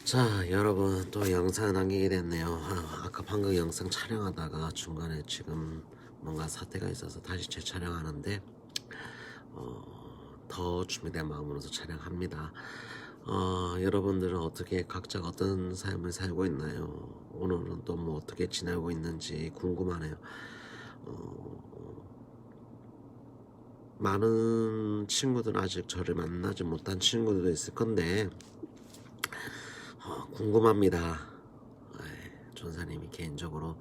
자, 여러분 또 영상 남기게 됐네요. 아까 방금 영상 촬영하다가 중간에 지금 뭔가 사태가 있어서 다시 재촬영하는데 더 준비된 마음으로서 촬영합니다. 여러분들은 어떻게 각자 어떤 삶을 살고 있나요? 오늘은 또 뭐 어떻게 지내고 있는지 궁금하네요. 많은 친구들은 아직 저를 만나지 못한 친구들도 있을 건데 궁금합니다. 전사님이 개인적으로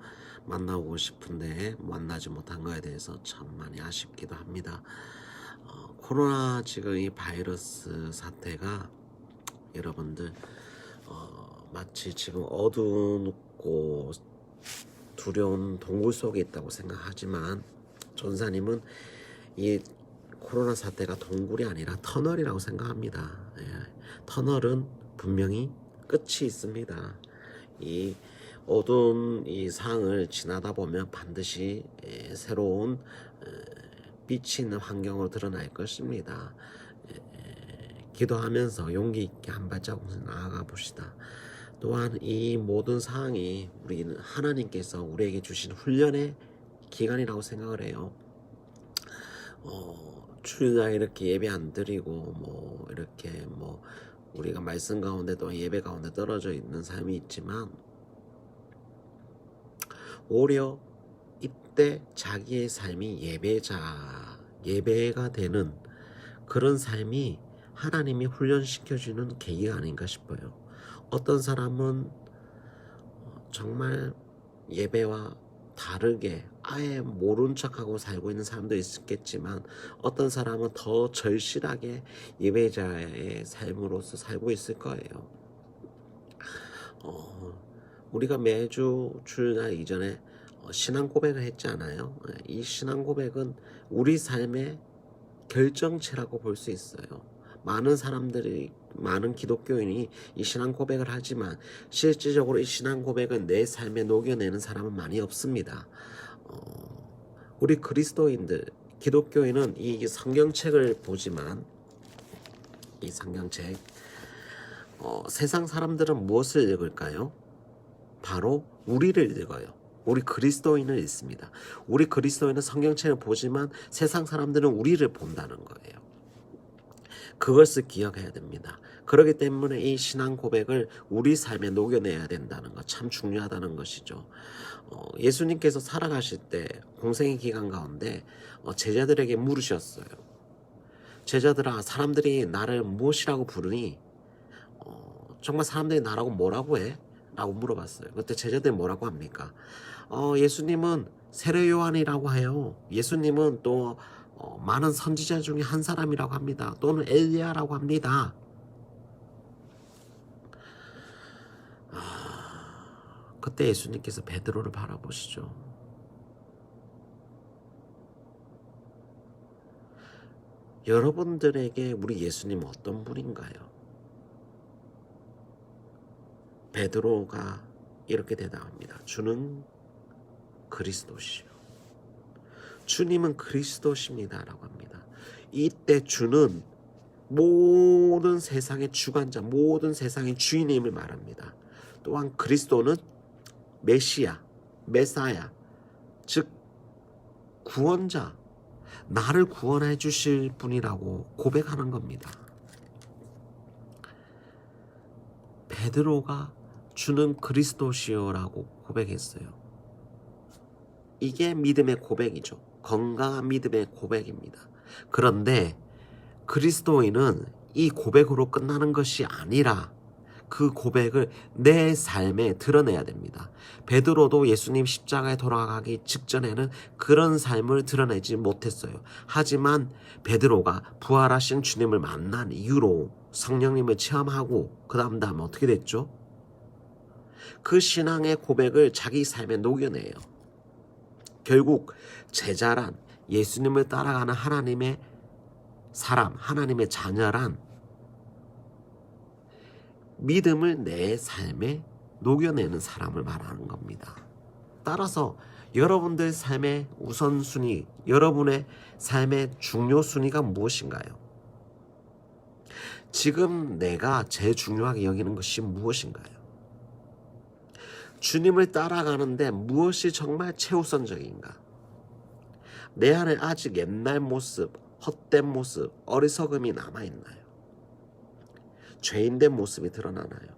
만나고 싶은데 만나지 못한 거에 대해서 참 많이 아쉽기도 합니다. 코로나 지금 이 바이러스 사태가 여러분들 마치 지금 어둡고 두려운 동굴 속에 있다고 생각하지만 전사님은 이 코로나 사태가 동굴이 아니라 터널이라고 생각합니다. 터널은 분명히 끝이 있습니다. 이 어두운 이 상을 지나다 보면 반드시 새로운 빛이 있는 환경으로 드러날 것입니다. 기도하면서 용기 있게 한 발자국 나아가 봅시다. 또한 이 모든 상황이 우리 하나님께서 우리에게 주신 훈련의 기간이라고 생각을 해요. 주일날 이렇게 예배 안 드리고 뭐 이렇게 뭐 우리가 말씀 가운데 또 예배 가운데 떨어져 있는 삶이 있지만 오히려 이때 자기의 삶이 예배가 되는 그런 삶이 하나님이 훈련시켜주는 계기가 아닌가 싶어요. 어떤 사람은 정말 예배와 다르게 아예 모른 척하고 살고 있는 사람도 있겠지만 어떤 사람은 더 절실하게 예배자의 삶으로서 살고 있을 거예요. 우리가 매주 주일날 이전에 신앙 고백을 했잖아요. 이 신앙 고백은 우리 삶의 결정체라고 볼 수 있어요. 많은 기독교인이 이 신앙 고백을 하지만 실질적으로 이 신앙 고백은 내 삶에 녹여내는 사람은 많이 없습니다. 우리 그리스도인들, 기독교인은 이 성경책을 보지만 이 성경책 세상 사람들은 무엇을 읽을까요? 바로 우리를 읽어요. 우리 그리스도인을 읽습니다. 우리 그리스도인은 성경책을 보지만 세상 사람들은 우리를 본다는 거예요. 그것을 기억해야 됩니다. 그렇기 때문에 이 신앙 고백을 우리 삶에 녹여내야 된다는 것 참 중요하다는 것이죠. 예수님께서 살아가실 때 공생의 기간 가운데 제자들에게 물으셨어요. 제자들아, 사람들이 나를 무엇이라고 부르니? 정말 사람들이 나라고 뭐라고 해? 라고 물어봤어요. 그때 제자들이 뭐라고 합니까? 예수님은 세례 요한이라고 해요. 예수님은 또 많은 선지자 중에 한 사람이라고 합니다. 또는 엘리야라고 합니다. 그때 예수님께서 베드로를 바라보시죠. 여러분들에게 우리 예수님 어떤 분인가요? 베드로가 이렇게 대답합니다. 주는 그리스도시요. 주님은 그리스도십니다. 라고 합니다. 이때 주는 모든 세상의 주관자, 모든 세상의 주인임을 말합니다. 또한 그리스도는 메시아, 메사야, 즉 구원자, 나를 구원해 주실 분이라고 고백하는 겁니다. 베드로가 주는 그리스도시요라고 고백했어요. 이게 믿음의 고백이죠. 건강한 믿음의 고백입니다. 그런데 그리스도인은 이 고백으로 끝나는 것이 아니라 그 고백을 내 삶에 드러내야 됩니다. 베드로도 예수님 십자가에 돌아가기 직전에는 그런 삶을 드러내지 못했어요. 하지만 베드로가 부활하신 주님을 만난 이후로 성령님을 체험하고 그 다음 어떻게 됐죠? 그 신앙의 고백을 자기 삶에 녹여내요. 결국 제자란 예수님을 따라가는 하나님의 사람, 하나님의 자녀란 믿음을 내 삶에 녹여내는 사람을 말하는 겁니다. 따라서 여러분들 삶의 우선순위, 여러분의 삶의 중요순위가 무엇인가요? 지금 내가 제일 중요하게 여기는 것이 무엇인가요? 주님을 따라가는데 무엇이 정말 최우선적인가? 내 안에 아직 옛날 모습, 헛된 모습, 어리석음이 남아있나요? 죄인된 모습이 드러나나요?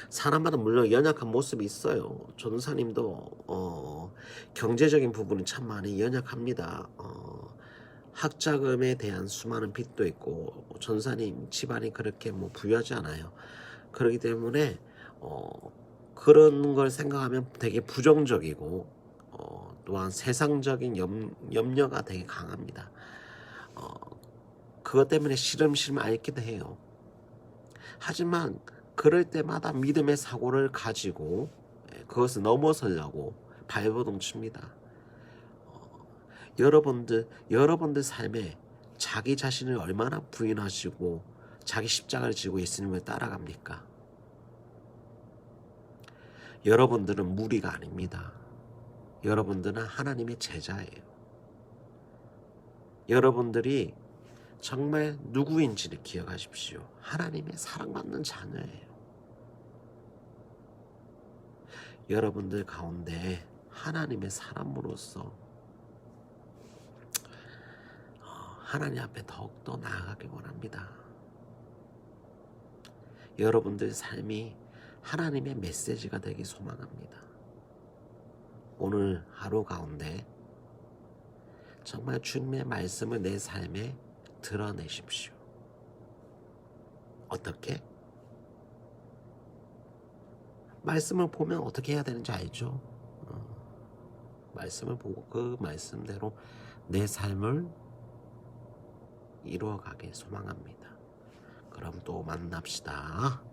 사람마다 물론 연약한 모습이 있어요. 전도사님도 경제적인 부분이 참 많이 연약합니다. 학자금에 대한 수많은 빚도 있고 전사님 집안이 그렇게 뭐 부유하지 않아요. 그렇기 때문에 그런 걸 생각하면 되게 부정적이고 또한 세상적인 염려가 되게 강합니다. 그것 때문에 시름시름 앓기도 해요. 하지만 그럴 때마다 믿음의 사고를 가지고 그것을 넘어서려고 발버둥 칩니다. 여러분들 삶에 자기 자신을 얼마나 부인하시고 자기 십자가를 지고 예수님을 따라갑니까? 여러분들은 무리가 아닙니다. 여러분들은 하나님의 제자예요. 여러분들이 정말 누구인지를 기억하십시오. 하나님의 사랑받는 자녀예요. 여러분들 가운데 하나님의 사람으로서 하나님 앞에 더욱더 나아가길 원합니다. 여러분들 삶이 하나님의 메시지가 되길 소망합니다. 오늘 하루 가운데 정말 주님의 말씀을 내 삶에 드러내십시오. 어떻게? 말씀을 보면 어떻게 해야 되는지 알죠? 말씀을 보고 그 말씀대로 내 삶을 이루어가길 소망합니다. 그럼 또 만납시다.